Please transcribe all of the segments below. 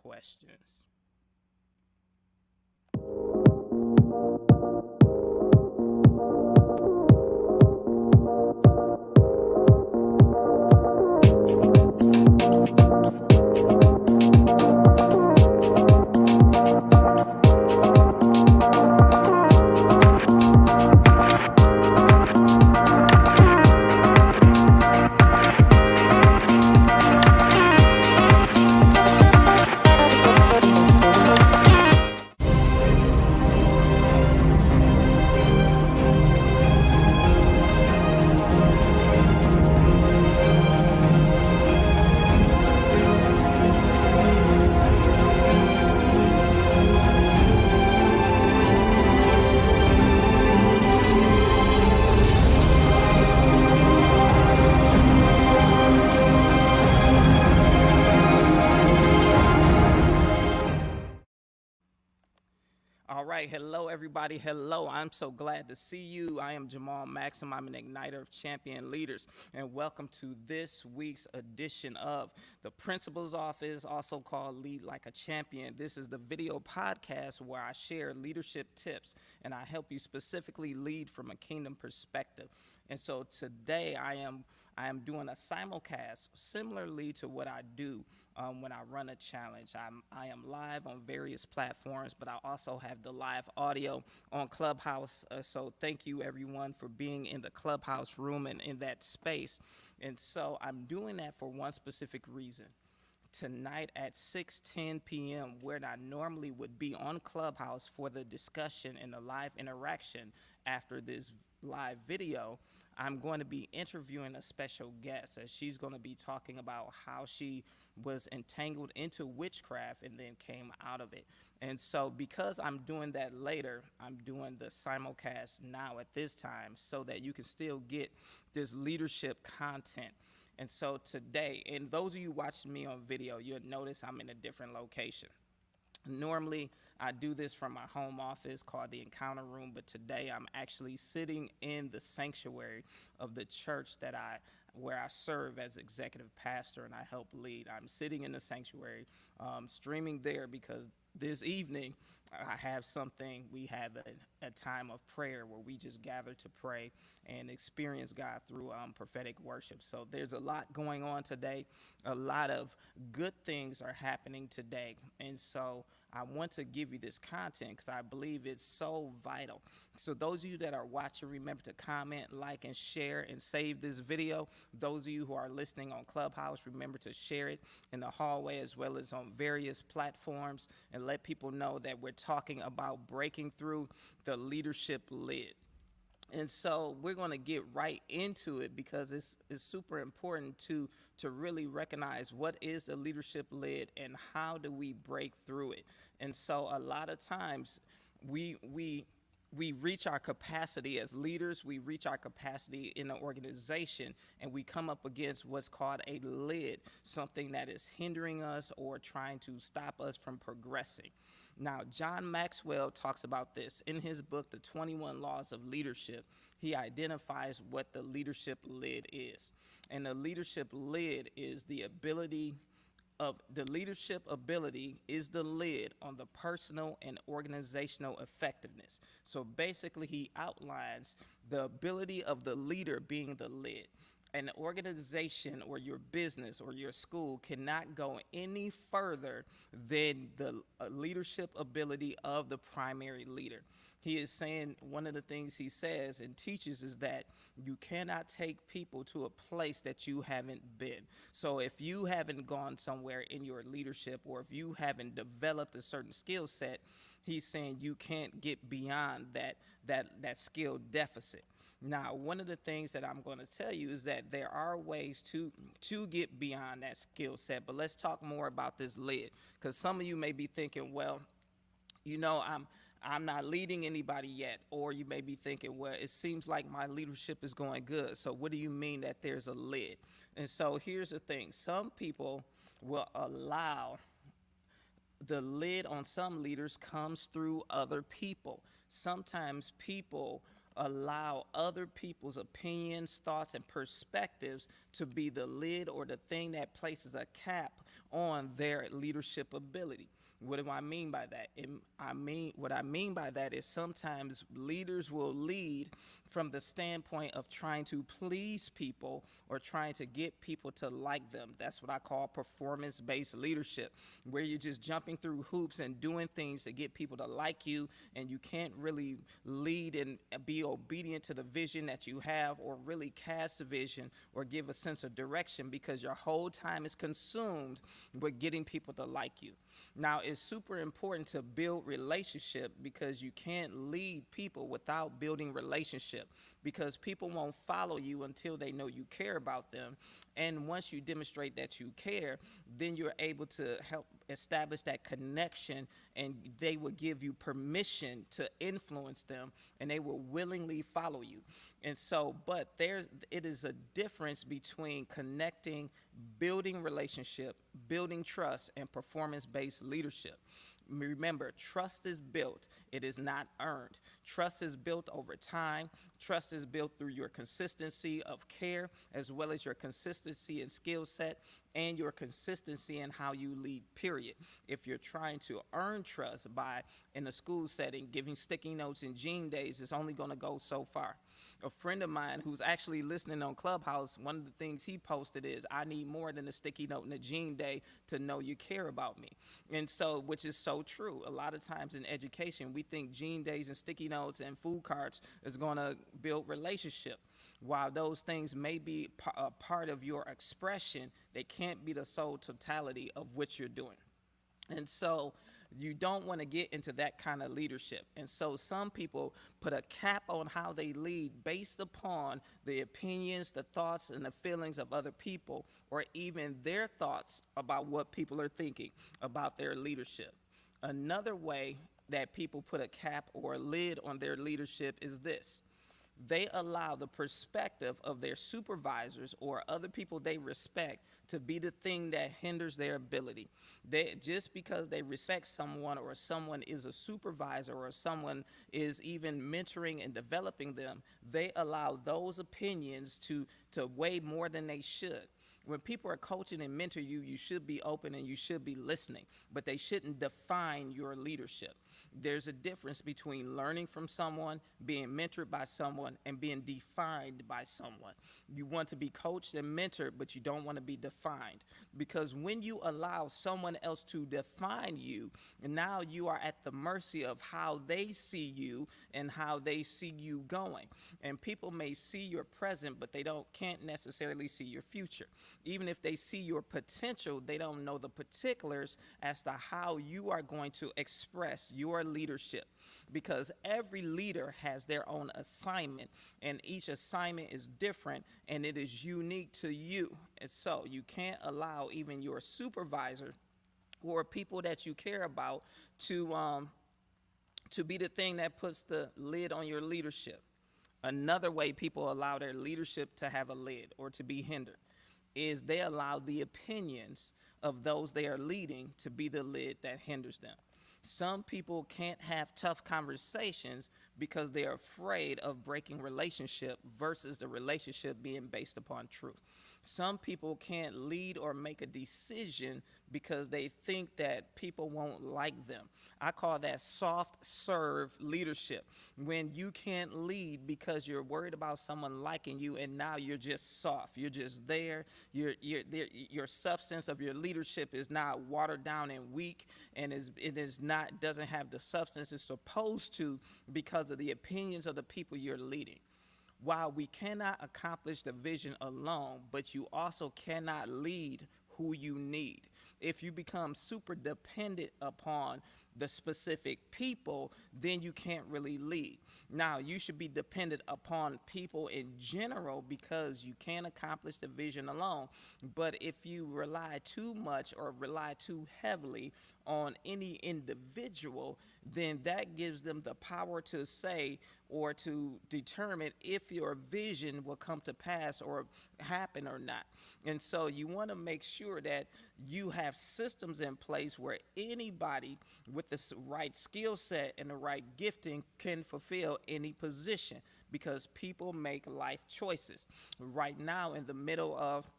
questions. All right, hello everybody. Hello, I'm so glad to see you. I am Jamal Maxim. I'm an igniter of champion leaders, and welcome to this week's edition of the Principal's Office, also called Lead Like a Champion. This is the video podcast where I share leadership tips and I help you specifically lead from a kingdom perspective. And so today I am doing a simulcast similarly to what I do when I run a challenge. I am live on various platforms, but I also have the live audio on Clubhouse. So thank you everyone for being in the Clubhouse room and in that space. And so I'm doing that for one specific reason. Tonight at 6:10 p.m., where I normally would be on Clubhouse for the discussion and the live interaction after this live video, I'm going to be interviewing a special guest as she's going to be talking about how she was entangled into witchcraft and then came out of it. And so because I'm doing that later, I'm doing the simulcast now at this time so that you can still get this leadership content. And so today, and those of you watching me on video, you'll notice I'm in a different location. Normally, I do this from my home office called the Encounter Room, but today I'm actually sitting in the sanctuary of the church where I serve as executive pastor and I help lead. I'm sitting in the sanctuary, streaming there because this evening we have a time of prayer where we just gather to pray and experience God through prophetic worship. So there's a lot going on today. A lot of good things are happening today. And so I want to give you this content because I believe it's so vital. So those of you that are watching, remember to comment, like, and share and save this video. Those of you who are listening on Clubhouse, remember to share it in the hallway as well as on various platforms and let people know that we're talking about breaking through the leadership lid. And so we're going to get right into it because it's super important to really recognize what is the leadership lid and how do we break through it. And so a lot of times we reach our capacity as leaders, we reach our capacity in an organization, and we come up against what's called a lid, something that is hindering us or trying to stop us from progressing. Now, John Maxwell talks about this in his book, The 21 Laws of Leadership. He identifies what the leadership lid is. And the leadership lid is the leadership ability is the lid on the personal and organizational effectiveness. So basically, he outlines the ability of the leader being the lid. An organization or your business or your school cannot go any further than the leadership ability of the primary leader. He is saying one of the things he says and teaches is that you cannot take people to a place that you haven't been. So if you haven't gone somewhere in your leadership or if you haven't developed a certain skill set, he's saying you can't get beyond that skill deficit. Now, one of the things that I'm going to tell you is that there are ways to get beyond that skill set, but let's talk more about this lid because some of you may be thinking, well, I'm not leading anybody yet, or you may be thinking, well, it seems like my leadership is going good. So what do you mean that there's a lid? And so here's the thing. Some people will allow the lid on some leaders comes through other people. Sometimes people allow other people's opinions, thoughts, and perspectives to be the lid or the thing that places a cap on their leadership ability. What do I mean by that? What I mean by that is sometimes leaders will lead from the standpoint of trying to please people or trying to get people to like them. That's what I call performance-based leadership, where you're just jumping through hoops and doing things to get people to like you, and you can't really lead and be obedient to the vision that you have, or really cast a vision or give a sense of direction, because your whole time is consumed with getting people to like you. Now, it's super important to build relationship, because you can't lead people without building relationship, because people won't follow you until they know you care about them. And once you demonstrate that you care, then you're able to help establish that connection, and they will give you permission to influence them, and they will willingly follow you. And so, but it is a difference between connecting, building relationship, building trust, and performance-based leadership. Remember, trust is built. It is not earned. Trust is built over time. Trust is built through your consistency of care, as well as your consistency in skill set and your consistency in how you lead, period. If you're trying to earn trust by, in a school setting, giving sticky notes and gene days, it's only going to go so far. A friend of mine who's actually listening on Clubhouse, one of the things he posted is, I need more than a sticky note and a gene day to know you care about me. And so, which is so true. A lot of times in education, we think gene days and sticky notes and food cards is going to build relationship. While those things may be a part of your expression, they can't be the sole totality of what you're doing. And so you don't want to get into that kind of leadership. And so some people put a cap on how they lead based upon the opinions, the thoughts, and the feelings of other people, or even their thoughts about what people are thinking about their leadership. Another way that people put a cap or a lid on their leadership is this. They allow the perspective of their supervisors or other people they respect to be the thing that hinders their ability. Just because they respect someone, or someone is a supervisor, or someone is even mentoring and developing them, they allow those opinions to weigh more than they should. When people are coaching and mentor you, you should be open and you should be listening, but they shouldn't define your leadership. There's a difference between learning from someone, being mentored by someone, and being defined by someone. You want to be coached and mentored, but you don't want to be defined. Because when you allow someone else to define you, now you are at the mercy of how they see you and how they see you going. And people may see your present, but they can't necessarily see your future. Even if they see your potential, they don't know the particulars as to how you are going to express your leadership, because every leader has their own assignment, and each assignment is different, and it is unique to you. And so you can't allow even your supervisor or people that you care about to be the thing that puts the lid on your leadership. Another way people allow their leadership to have a lid or to be hindered is they allow the opinions of those they are leading to be the lid that hinders them. Some people can't have tough conversations because they're afraid of breaking relationship versus the relationship being based upon truth. Some people can't lead or make a decision because they think that people won't like them. I call that soft serve leadership. When you can't lead because you're worried about someone liking you, and now you're just soft. You're just there. Your substance of your leadership is now watered down and weak, and doesn't have the substance it's supposed to because of the opinions of the people you're leading. While we cannot accomplish the vision alone, but you also cannot lead who you need. If you become super dependent upon the specific people, then you can't really lead. Now, you should be dependent upon people in general because you can't accomplish the vision alone. But if you rely too much or rely too heavily on any individual, then that gives them the power to say or to determine if your vision will come to pass or happen or not. And so you want to make sure that you have systems in place where anybody with with the right skill set and the right gifting can fulfill any position because people make life choices. Right now, in the middle of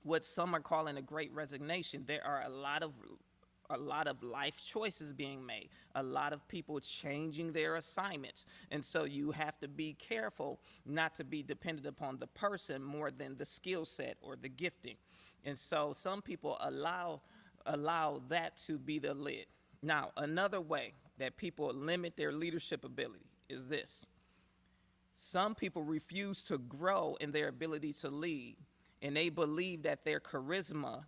what some are calling a great resignation, there are a lot of life choices being made, a lot of people changing their assignments. And so you have to be careful not to be dependent upon the person more than the skill set or the gifting. And so some people allow that to be the lid. Now, another way that people limit their leadership ability is this. Some people refuse to grow in their ability to lead, and they believe that their charisma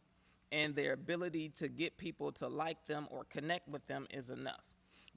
and their ability to get people to like them or connect with them is enough.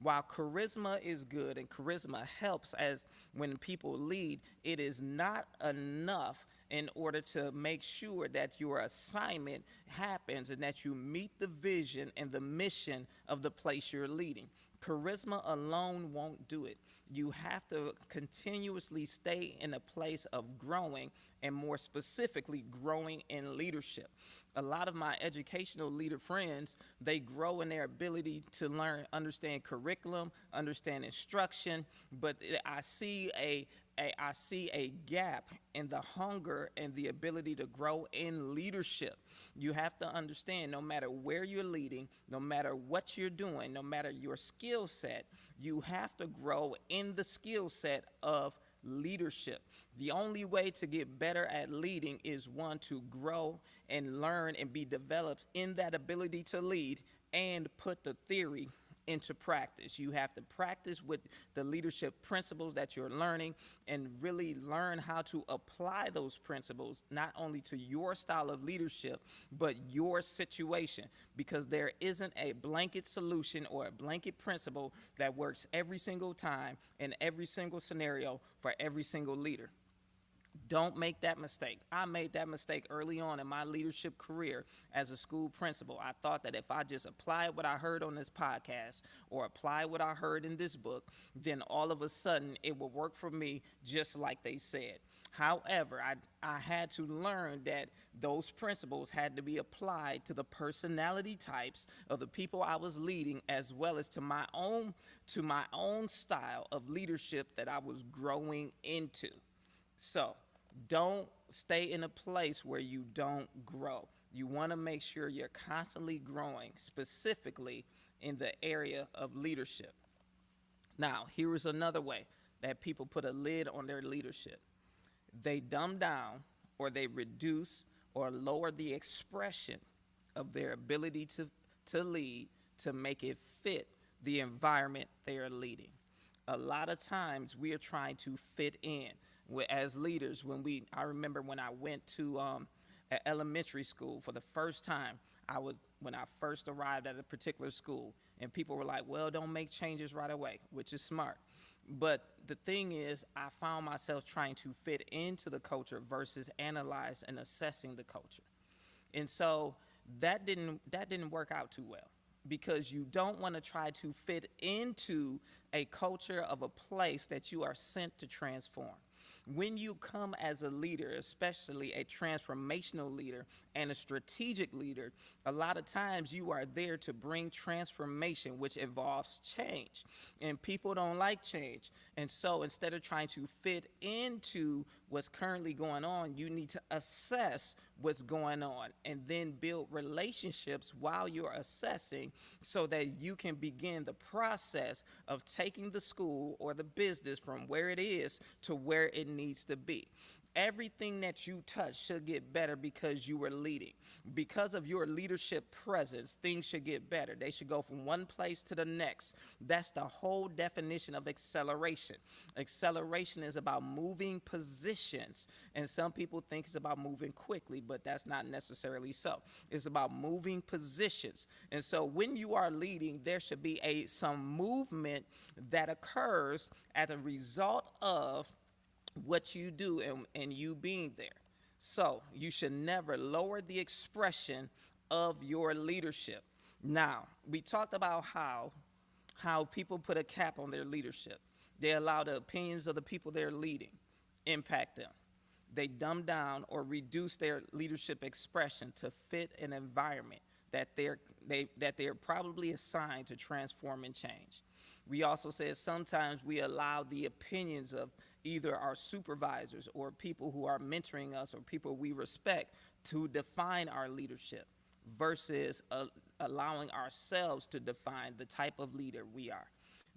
While charisma is good and charisma helps as when people lead, it is not enough in order to make sure that your assignment happens and that you meet the vision and the mission of the place you're leading. Charisma alone won't do it. You have to continuously stay in a place of growing, and more specifically, growing in leadership. A lot of my educational leader friends, they grow in their ability to learn, understand curriculum, understand instruction, but I see a gap in the hunger and the ability to grow in leadership. You have to understand, no matter where you're leading, no matter what you're doing, no matter your skill set, you have to grow in the skill set of leadership. The only way to get better at leading is one, to grow and learn and be developed in that ability to lead and put the theory into practice. You have to practice with the leadership principles that you're learning and really learn how to apply those principles not only to your style of leadership, but your situation, because there isn't a blanket solution or a blanket principle that works every single time in every single scenario for every single leader. Don't make that mistake. I made that mistake early on in my leadership career as a school principal. I thought that if I just applied what I heard on this podcast or apply what I heard in this book, then all of a sudden it would work for me just like they said. However, I had to learn that those principles had to be applied to the personality types of the people I was leading, as well as to my own style of leadership that I was growing into. So don't stay in a place where you don't grow. You want to make sure you're constantly growing, specifically in the area of leadership. Now, here is another way that people put a lid on their leadership. They dumb down or they reduce or lower the expression of their ability to lead to make it fit the environment they are leading. A lot of times we are trying to fit in. As leaders, I remember when I went to elementary school for the first time, when I first arrived at a particular school, and people were like, well, don't make changes right away, which is smart. But the thing is, I found myself trying to fit into the culture versus analyze and assessing the culture. And so that didn't work out too well, because you don't want to try to fit into a culture of a place that you are sent to transform. When you come as a leader, especially a transformational leader and a strategic leader, a lot of times you are there to bring transformation, which involves change. And people don't like change. And so instead of trying to fit into what's currently going on, you need to assess what's going on and then build relationships while you're assessing so that you can begin the process of taking the school or the business from where it is to where it needs to be. Everything that you touch should get better because you are leading. Because of your leadership presence, things should get better. They should go from one place to the next. That's the whole definition of acceleration. Acceleration is about moving positions, and some people think it's about moving quickly, but that's not necessarily so. It's about moving positions. And so when you are leading, there should be some movement that occurs as a result of what you do and you being there. So you should never lower the expression of your leadership. Now, we talked about how people put a cap on their leadership. They allow the opinions of the people they're leading impact them. They dumb down or reduce their leadership expression to fit an environment that they're probably assigned to transform and change. We also said sometimes we allow the opinions of either our supervisors or people who are mentoring us or people we respect to define our leadership versus allowing ourselves to define the type of leader we are.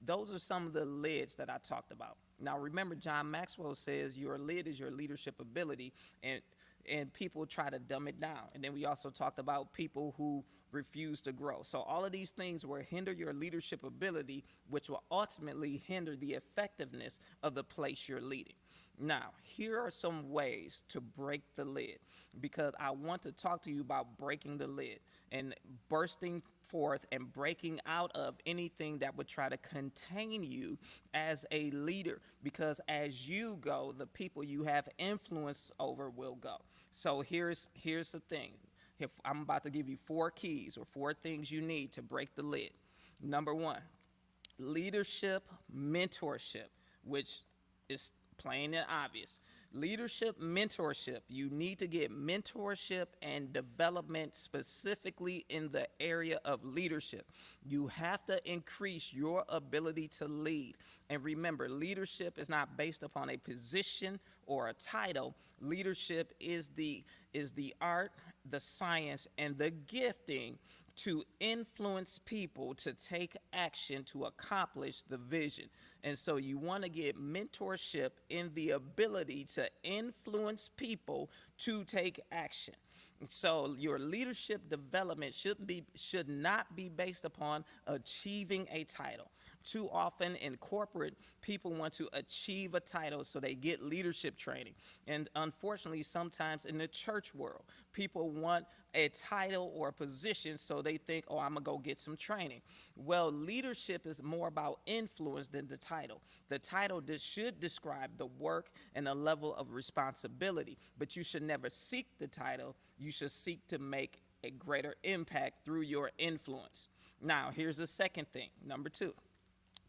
Those are some of the lids that I talked about. Now, remember, John Maxwell says your lid is your leadership ability, and people try to dumb it down. And then we also talked about people who refuse to grow. So all of these things will hinder your leadership ability, which will ultimately hinder the effectiveness of the place you're leading. Now, here are some ways to break the lid, because I want to talk to you about breaking the lid and bursting forth and breaking out of anything that would try to contain you as a leader, because as you go, the people you have influence over will go. So here's the thing. If I'm about to give you 4 keys or 4 things you need to break the lid. Number 1, leadership mentorship, which is plain and obvious. Leadership mentorship. You need to get mentorship and development specifically in the area of leadership. You have to increase your ability to lead. And remember, leadership is not based upon a position or a title. Leadership is the art, the science, and the gifting to influence people to take action to accomplish the vision. And so you want to get mentorship in the ability to influence people to take action. So your leadership development should not be based upon achieving a title. Too often in corporate, people want to achieve a title so they get leadership training. And unfortunately, sometimes in the church world, people want a title or a position so they think, oh, I'm going to go get some training. Well, leadership is more about influence than the title. The title should describe the work and the level of responsibility, but you should never seek the title. You should seek to make a greater impact through your influence. Now, here's the second thing, number 2.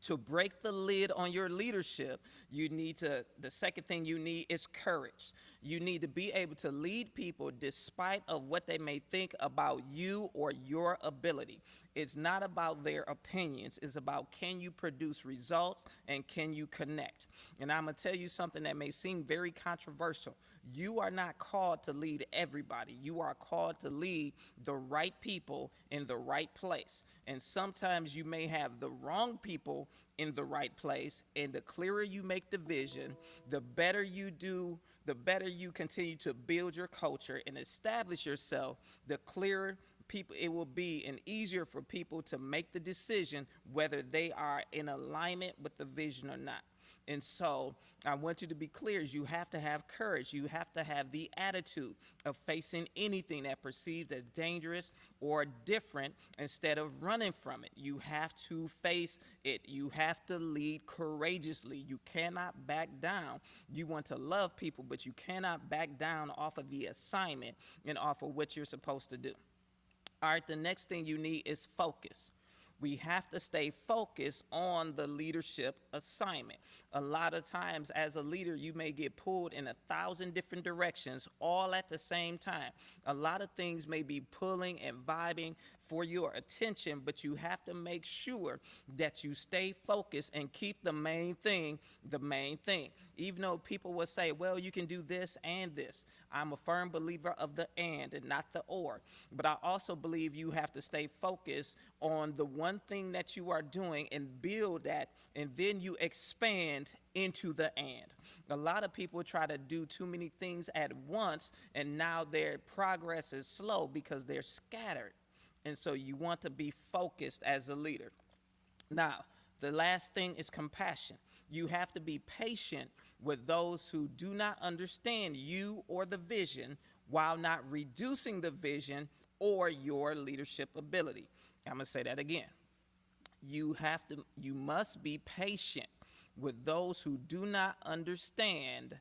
To break the lid on your leadership, the second thing you need is courage. You need to be able to lead people despite of what they may think about you or your ability. It's not about their opinions. It's about, can you produce results and can you connect? And I'm going to tell you something that may seem very controversial. You are not called to lead everybody. You are called to lead the right people in the right place. And sometimes you may have the wrong people in the right place. And the clearer you make the vision, the better you do, the better you continue to build your culture and establish yourself, the clearer people it will be and easier for people to make the decision whether they are in alignment with the vision or not. And so I want you to be clear. You have to have courage. You have to have the attitude of facing anything that perceived as dangerous or different instead of running from it. You have to face it. You have to lead courageously. You cannot back down. You want to love people, but you cannot back down off of the assignment and off of what you're supposed to do. All right, the next thing you need is focus. We have to stay focused on the leadership assignment. A lot of times as a leader, you may get pulled in 1,000 different directions all at the same time. A lot of things may be pulling and vibing for your attention, but you have to make sure that you stay focused and keep the main thing the main thing. Even though people will say, well, you can do this and this. I'm a firm believer of the and not the or. But I also believe you have to stay focused on the one thing that you are doing and build that, and then you expand into the and. A lot of people try to do too many things at once, and now their progress is slow because they're scattered. And so you want to be focused as a leader. Now, the last thing is compassion. You have to be patient with those who do not understand you or the vision while not reducing the vision or your leadership ability. I'm going to say that again. You must be patient with those who do not understand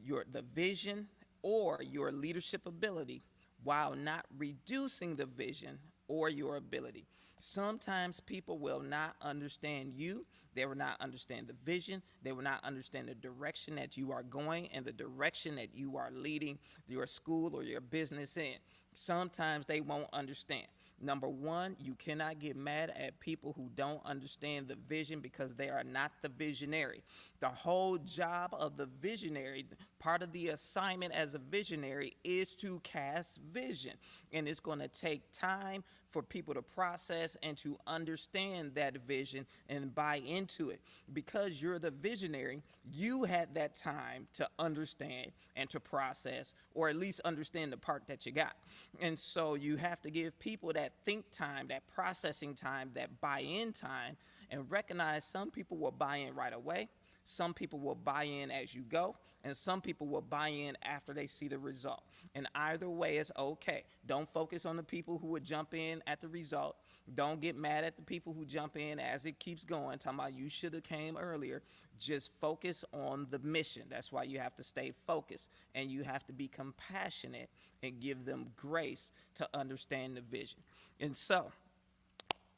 the vision or your leadership ability while not reducing the vision or your ability. Sometimes people will not understand you. They will not understand the vision. They will not understand the direction that you are going and the direction that you are leading your school or your business in. Sometimes they won't understand. Number one, you cannot get mad at people who don't understand the vision because they are not the visionary. The whole job of the visionary, part of the assignment as a visionary, is to cast vision. And it's going to take time for people to process and to understand that vision and buy into it. Because you're the visionary, you had that time to understand and to process, or at least understand the part that you got. And so you have to give people that think time, that processing time, that buy-in time, and recognize some people will buy in right away. Some people will buy in as you go, and some people will buy in after they see the result. And either way is okay. Don't focus on the people who would jump in at the result. Don't get mad at the people who jump in as it keeps going, talking about you should have came earlier. Just focus on the mission. That's why you have to stay focused, and you have to be compassionate and give them grace to understand the vision. And so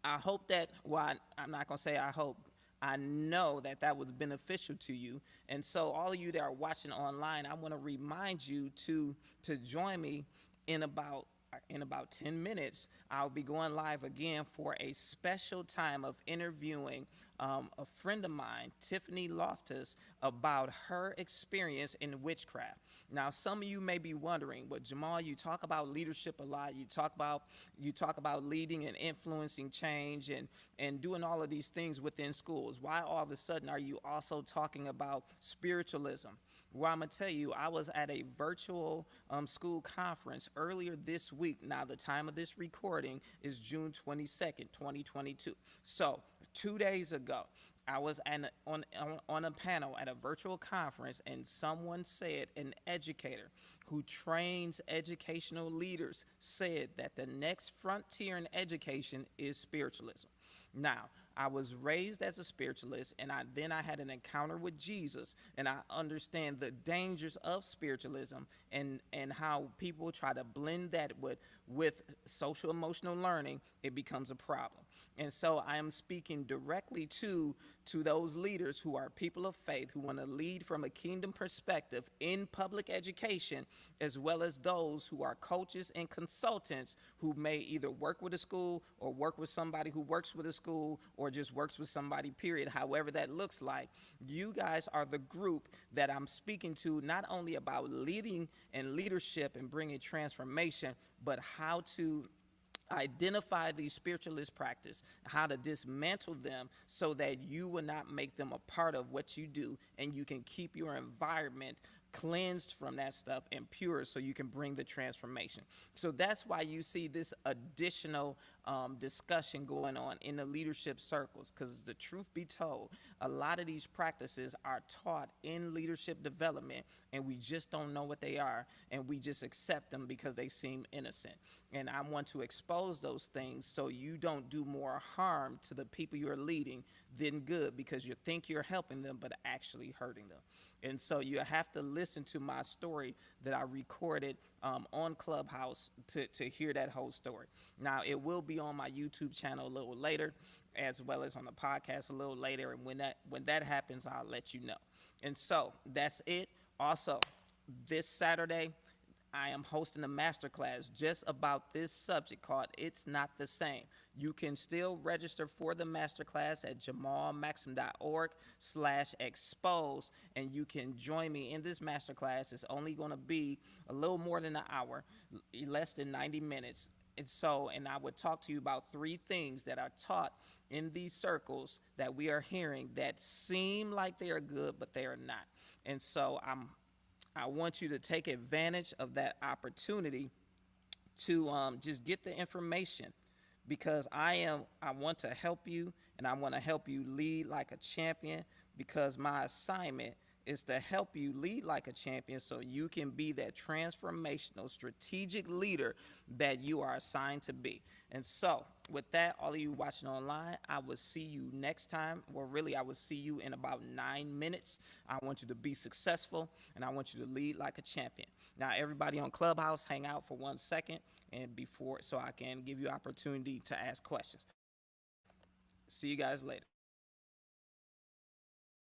I hope that, well, I'm not going to say I hope, I know that that was beneficial to you. And so all of you that are watching online, I want to remind you to join me in about 10 minutes. I'll be going live again for a special time of interviewing a friend of mine, Tiffany Loftus, about her experience in witchcraft. Now, some of you may be wondering, but Jamal, you talk about leadership a lot. You talk about leading and influencing change and doing all of these things within schools. Why all of a sudden are you also talking about spiritualism? Well, I'm going to tell you, I was at a virtual school conference earlier this week. Now, the time of this recording is June 22nd, 2022. So 2 days ago, I was on a panel at a virtual conference, and someone said, an educator who trains educational leaders said that the next frontier in education is spiritualism. Now, I was raised as a spiritualist, and then I had an encounter with Jesus, and I understand the dangers of spiritualism and how people try to blend that with social emotional learning. It becomes a problem. And so I am speaking directly to those leaders who are people of faith, who want to lead from a kingdom perspective in public education, as well as those who are coaches and consultants who may either work with a school or work with somebody who works with a school or just works with somebody, period, however that looks like. You guys are the group that I'm speaking to, not only about leading and leadership and bringing transformation, but how to identify these spiritualist practice, how to dismantle them so that you will not make them a part of what you do, and you can keep your environment cleansed from that stuff and pure so you can bring the transformation. So that's why you see this additional discussion going on in the leadership circles, because the truth be told, a lot of these practices are taught in leadership development, and we just don't know what they are, and we just accept them because they seem innocent. And I want to expose those things so you don't do more harm to the people you're leading than good, because you think you're helping them but actually hurting them. And so you have to listen to my story that I recorded on Clubhouse to hear that whole story. Now, it will be on my YouTube channel a little later, as well as on the podcast a little later. And when that happens, I'll let you know. And so that's it. Also, this Saturday, I am hosting a masterclass just about this subject called It's Not the Same. You can still register for the masterclass at jamalmaxim.org/expose, and you can join me in this masterclass. It's only going to be a little more than an hour, less than 90 minutes. And I would talk to you about 3 things that are taught in these circles that we are hearing that seem like they are good, but they are not. And so I want you to take advantage of that opportunity to just get the information, because I want to help you, and I want to help you lead like a champion, because my assignment is to help you lead like a champion so you can be that transformational, strategic leader that you are assigned to be. And so, with that, all of you watching online, I will see you next time. Well, really, I will see you in about 9 minutes. I want you to be successful, and I want you to lead like a champion. Now, everybody on Clubhouse, hang out for 1 second, and so I can give you opportunity to ask questions. See you guys later.